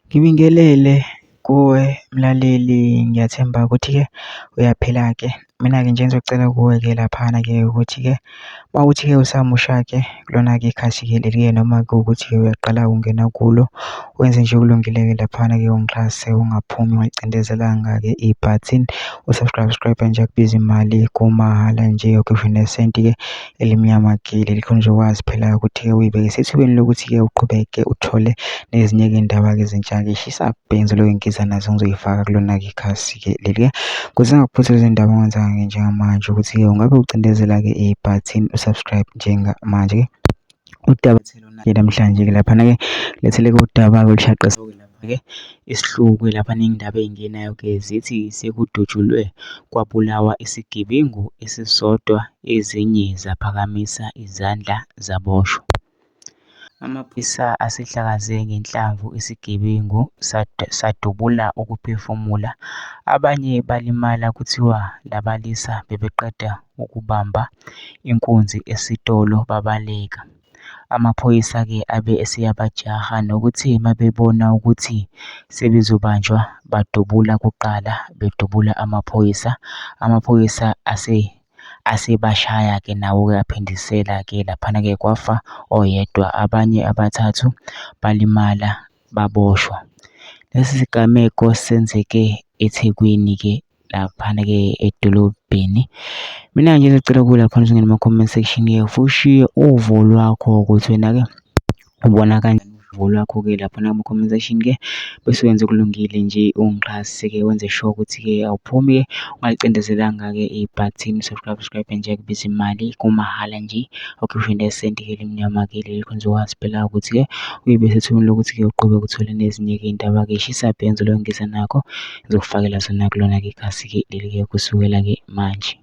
Ngibingelele kuwe mlaleli, ngiyathemba ukuthi-ke uyaphila-ke. Mina-ke nje engizocela kuwe-ke laphana-ke ukuthi-ke mawukuthi-ke usamusha-ke kulona-ke ikhasi-ke leli-ke noma kuwukuthi-ke uyaqala ukungena kulo, wenze nje okulungile-ke laphana-ke ungixhase ungaphumi ungacindezelanga-ke ibhathini usubscribe nje akubiza imali kumahhala nje ukhiphe nesenti-ke elimnyama-ke leli khona uzokwazi phela ukuthi-ke uyibeke esethubeni lokuthi-ke uqhubeke uthole nezinye-ke iy'ndaba-ke ezintsha-ke shisa bhenzi leyo nkiza nazo ngizoyifaka kulona-ke ikhasi-ke leli-ke kuze ngakuphuthi lezi ndaba ongenza-ke njengamanje ukuthi-ke ungabe ucindezela-ke ibhathini usubscribe njengamanje-ke udaba ke namhlanje-ke laphana-ke lethele-ke udaba-ke olushaqisa-ke lapha-ke isihluku laphana iy'ndaba ey'ngenayo-ke zithi sekudutshulwe kwabulawa isigebengu esisodwa ezinye zaphakamisa izandla zaboshwa. Amaphoyisa asehlakaze ngenhlamvu isigebengu sadubula ukuphefumula, abanye balimala kuthiwa labalisa bebeqeda ukubamba inkunzi esitolo babaleka. Amaphoyisa-ke abe eseyabajaha nokuthi mabebona ukuthi sebezobanjwa badubula kuqala bedubula amaphoyisa asebashaya-ke nawo-ke aphindisela-ke laphana-ke kwafa oyedwa, abanye abathathu balimala baboshwa. Lesi sigameko senzeke eThekwini-ke laphana-ke edolobheni. Mina nje ngicela kuwe laphana uzongena kuma-comment section-ke ushiye uvo lwakho ukuthi wena-ke ubona kanjani uvo lwakho-ke laphana kuma-comment section-ke bese wenza okulungile nje ungixhase-ke wenze sure ukuthi-ke awuphumi-ke ungalicindezelanga-ke ibhathini subscribe nje kubiza imali kumahhala nje ukhiphe nesenti-ke elimnyama-ke leli khona uzokwazi phela ukuthi-ke uyibe sethubeni lokuthi-ke uqhubeke uthole nezinye-ke iy'ndaba-ke shisa bhenzi leyo ngiza nakho ngizokufakela zona kulona-ke ikhasi-ke leli-ke kusukela-ke manje.